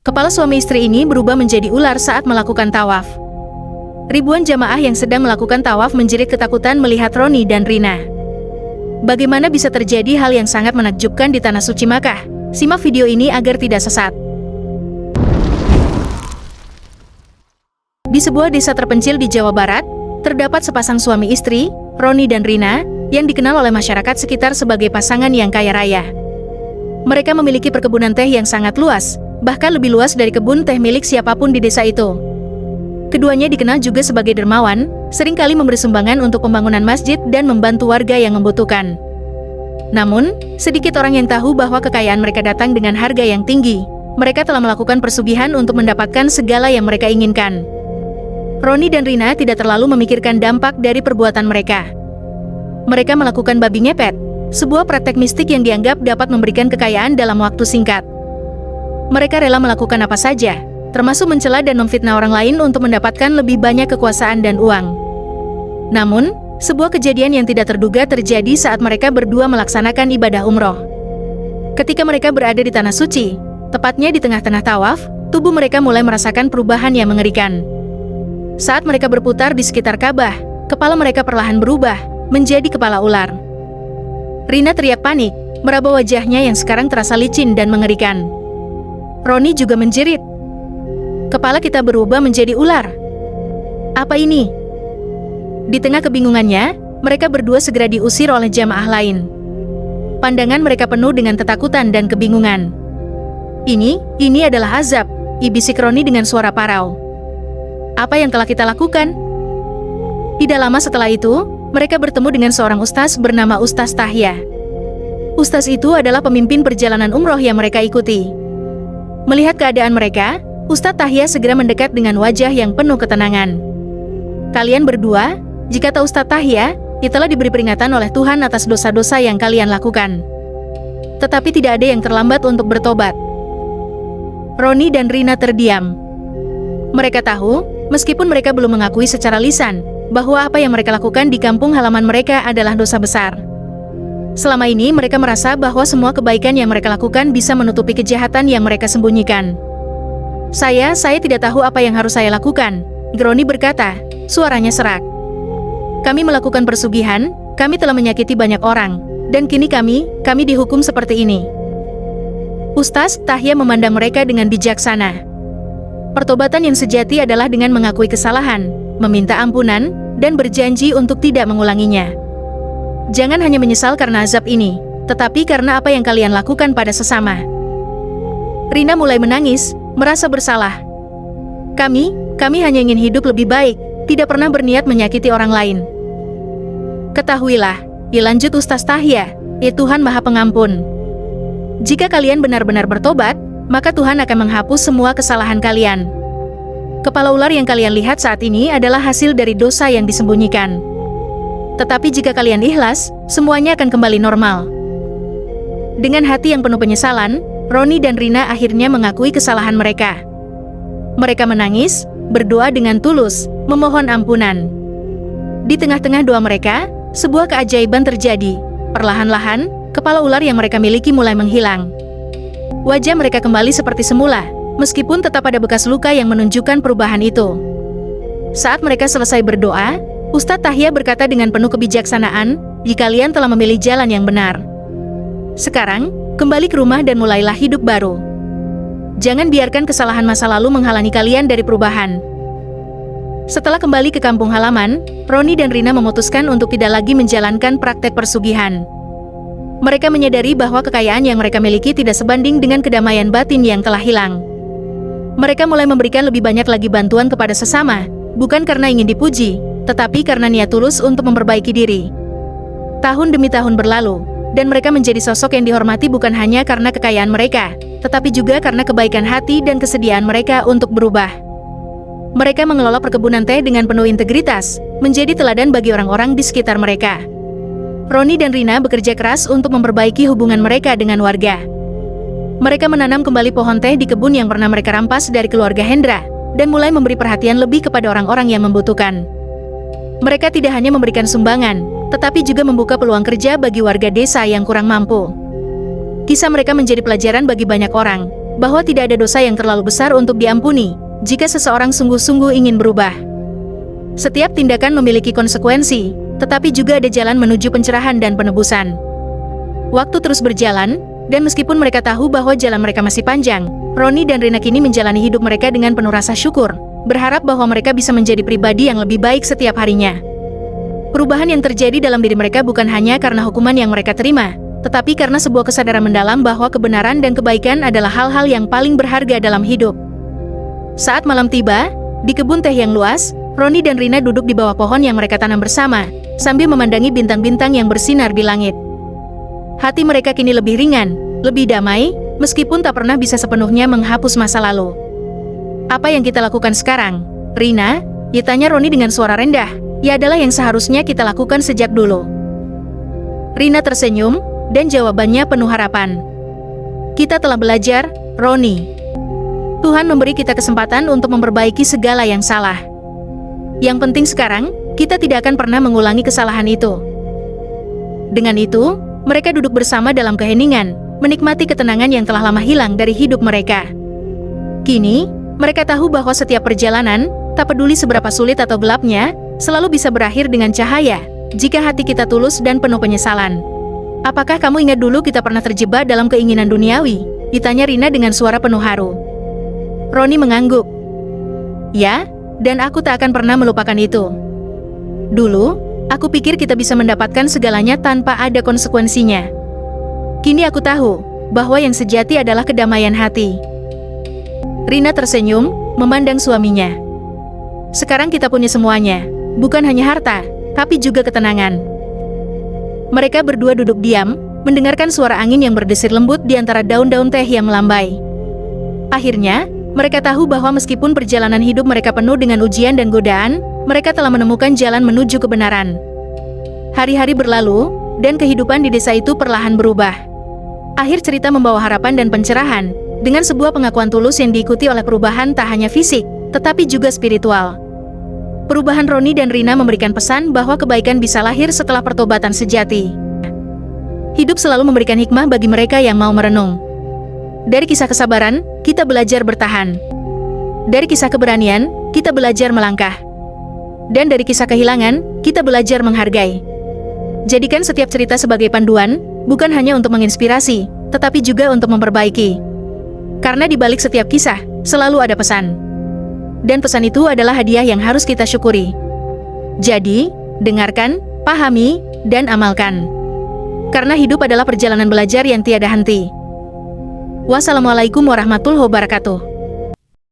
Kepala suami istri ini berubah menjadi ular saat melakukan tawaf. Ribuan jamaah yang sedang melakukan tawaf menjerit ketakutan melihat Roni dan Rina. Bagaimana bisa terjadi hal yang sangat menakjubkan di Tanah Suci Makkah? Simak video ini agar tidak sesat. Di sebuah desa terpencil di Jawa Barat, terdapat sepasang suami istri, Roni dan Rina, yang dikenal oleh masyarakat sekitar sebagai pasangan yang kaya raya. Mereka memiliki perkebunan teh yang sangat luas, bahkan lebih luas dari kebun teh milik siapapun di desa itu. Keduanya dikenal juga sebagai dermawan, seringkali memberi sumbangan untuk pembangunan masjid dan membantu warga yang membutuhkan. Namun, sedikit orang yang tahu bahwa kekayaan mereka datang dengan harga yang tinggi. Mereka telah melakukan persugihan untuk mendapatkan segala yang mereka inginkan. Roni dan Rina tidak terlalu memikirkan dampak dari perbuatan mereka. Mereka melakukan babi ngepet, sebuah praktek mistik yang dianggap dapat memberikan kekayaan dalam waktu singkat. Mereka rela melakukan apa saja, termasuk mencela dan memfitnah orang lain untuk mendapatkan lebih banyak kekuasaan dan uang. Namun, sebuah kejadian yang tidak terduga terjadi saat mereka berdua melaksanakan ibadah umroh. Ketika mereka berada di Tanah Suci, tepatnya di tengah-tengah tawaf, tubuh mereka mulai merasakan perubahan yang mengerikan. Saat mereka berputar di sekitar Ka'bah, kepala mereka perlahan berubah menjadi kepala ular. Rina teriak panik, meraba wajahnya yang sekarang terasa licin dan mengerikan. Roni juga menjerit. Kepala kita berubah menjadi ular. Apa ini? Di tengah kebingungannya, mereka berdua segera diusir oleh jamaah lain. Pandangan mereka penuh dengan ketakutan dan kebingungan. Ini adalah azab, bisik Roni dengan suara parau. Apa yang telah kita lakukan? Tidak lama setelah itu, mereka bertemu dengan seorang ustaz bernama Ustaz Tahya. Ustaz itu adalah pemimpin perjalanan umroh yang mereka ikuti. Melihat keadaan mereka, Ustaz Tahya segera mendekat dengan wajah yang penuh ketenangan. Kalian berdua, jika tahu Ustaz Tahya, telah diberi peringatan oleh Tuhan atas dosa-dosa yang kalian lakukan. Tetapi tidak ada yang terlambat untuk bertobat. Roni dan Rina terdiam. Mereka tahu, meskipun mereka belum mengakui secara lisan, bahwa apa yang mereka lakukan di kampung halaman mereka adalah dosa besar. Selama ini mereka merasa bahwa semua kebaikan yang mereka lakukan bisa menutupi kejahatan yang mereka sembunyikan. Saya tidak tahu apa yang harus saya lakukan, Roni berkata, suaranya serak. Kami melakukan persugihan, kami telah menyakiti banyak orang, dan kini kami dihukum seperti ini. Ustaz Tahya memandang mereka dengan bijaksana. Pertobatan yang sejati adalah dengan mengakui kesalahan, meminta ampunan, dan berjanji untuk tidak mengulanginya. Jangan hanya menyesal karena azab ini, tetapi karena apa yang kalian lakukan pada sesama. Rina mulai menangis, merasa bersalah. Kami hanya ingin hidup lebih baik, tidak pernah berniat menyakiti orang lain. Ketahuilah, lanjut Ustaz Tahya, Tuhan Maha Pengampun. Jika kalian benar-benar bertobat, maka Tuhan akan menghapus semua kesalahan kalian. Kepala ular yang kalian lihat saat ini adalah hasil dari dosa yang disembunyikan. Tetapi jika kalian ikhlas, semuanya akan kembali normal. Dengan hati yang penuh penyesalan, Roni dan Rina akhirnya mengakui kesalahan mereka. Mereka menangis, berdoa dengan tulus, memohon ampunan. Di tengah-tengah doa mereka, sebuah keajaiban terjadi. Perlahan-lahan, kepala ular yang mereka miliki mulai menghilang. Wajah mereka kembali seperti semula, meskipun tetap ada bekas luka yang menunjukkan perubahan itu. Saat mereka selesai berdoa, Ustaz Tahya berkata dengan penuh kebijaksanaan, kalian telah memilih jalan yang benar. Sekarang, kembali ke rumah dan mulailah hidup baru. Jangan biarkan kesalahan masa lalu menghalangi kalian dari perubahan. Setelah kembali ke kampung halaman, Roni dan Rina memutuskan untuk tidak lagi menjalankan praktek persugihan. Mereka menyadari bahwa kekayaan yang mereka miliki tidak sebanding dengan kedamaian batin yang telah hilang. Mereka mulai memberikan lebih banyak lagi bantuan kepada sesama, bukan karena ingin dipuji, tetapi karena niat tulus untuk memperbaiki diri. Tahun demi tahun berlalu, dan mereka menjadi sosok yang dihormati bukan hanya karena kekayaan mereka, tetapi juga karena kebaikan hati dan kesediaan mereka untuk berubah. Mereka mengelola perkebunan teh dengan penuh integritas, menjadi teladan bagi orang-orang di sekitar mereka. Roni dan Rina bekerja keras untuk memperbaiki hubungan mereka dengan warga. Mereka menanam kembali pohon teh di kebun yang pernah mereka rampas dari keluarga Hendra, dan mulai memberi perhatian lebih kepada orang-orang yang membutuhkan. Mereka tidak hanya memberikan sumbangan, tetapi juga membuka peluang kerja bagi warga desa yang kurang mampu. Kisah mereka menjadi pelajaran bagi banyak orang, bahwa tidak ada dosa yang terlalu besar untuk diampuni, jika seseorang sungguh-sungguh ingin berubah. Setiap tindakan memiliki konsekuensi, tetapi juga ada jalan menuju pencerahan dan penebusan. Waktu terus berjalan, dan meskipun mereka tahu bahwa jalan mereka masih panjang, Ronnie dan Rina kini menjalani hidup mereka dengan penuh rasa syukur, berharap bahwa mereka bisa menjadi pribadi yang lebih baik setiap harinya. Perubahan yang terjadi dalam diri mereka bukan hanya karena hukuman yang mereka terima, tetapi karena sebuah kesadaran mendalam bahwa kebenaran dan kebaikan adalah hal-hal yang paling berharga dalam hidup. Saat malam tiba, di kebun teh yang luas, Ronnie dan Rina duduk di bawah pohon yang mereka tanam bersama, sambil memandangi bintang-bintang yang bersinar di langit. Hati mereka kini lebih ringan, lebih damai, meskipun tak pernah bisa sepenuhnya menghapus masa lalu. "Apa yang kita lakukan sekarang, Rina?" tanya Ronnie dengan suara rendah. "Ya adalah yang seharusnya kita lakukan sejak dulu." Rina tersenyum, dan jawabannya penuh harapan. "Kita telah belajar, Ronnie. Tuhan memberi kita kesempatan untuk memperbaiki segala yang salah. Yang penting sekarang, kita tidak akan pernah mengulangi kesalahan itu." Dengan itu, mereka duduk bersama dalam keheningan, menikmati ketenangan yang telah lama hilang dari hidup mereka. Kini, mereka tahu bahwa setiap perjalanan, tak peduli seberapa sulit atau gelapnya, selalu bisa berakhir dengan cahaya, jika hati kita tulus dan penuh penyesalan. "Apakah kamu ingat dulu kita pernah terjebak dalam keinginan duniawi?" ditanya Rina dengan suara penuh haru. Ronnie mengangguk. "Ya, dan aku tak akan pernah melupakan itu. Dulu, aku pikir kita bisa mendapatkan segalanya tanpa ada konsekuensinya. Kini aku tahu bahwa yang sejati adalah kedamaian hati." Rina tersenyum, memandang suaminya. "Sekarang kita punya semuanya, bukan hanya harta, tapi juga ketenangan." Mereka berdua duduk diam, mendengarkan suara angin yang berdesir lembut di antara daun-daun teh yang melambai. Akhirnya, mereka tahu bahwa meskipun perjalanan hidup mereka penuh dengan ujian dan godaan, mereka telah menemukan jalan menuju kebenaran. Hari-hari berlalu, dan kehidupan di desa itu perlahan berubah. Akhir cerita membawa harapan dan pencerahan, dengan sebuah pengakuan tulus yang diikuti oleh perubahan tak hanya fisik, tetapi juga spiritual. Perubahan Ronnie dan Rina memberikan pesan bahwa kebaikan bisa lahir setelah pertobatan sejati. Hidup selalu memberikan hikmah bagi mereka yang mau merenung. Dari kisah kesabaran, kita belajar bertahan. Dari kisah keberanian, kita belajar melangkah. Dan dari kisah kehilangan, kita belajar menghargai. Jadikan setiap cerita sebagai panduan, bukan hanya untuk menginspirasi, tetapi juga untuk memperbaiki. Karena di balik setiap kisah, selalu ada pesan. Dan pesan itu adalah hadiah yang harus kita syukuri. Jadi, dengarkan, pahami, dan amalkan. Karena hidup adalah perjalanan belajar yang tiada henti. Wassalamualaikum warahmatullahi wabarakatuh.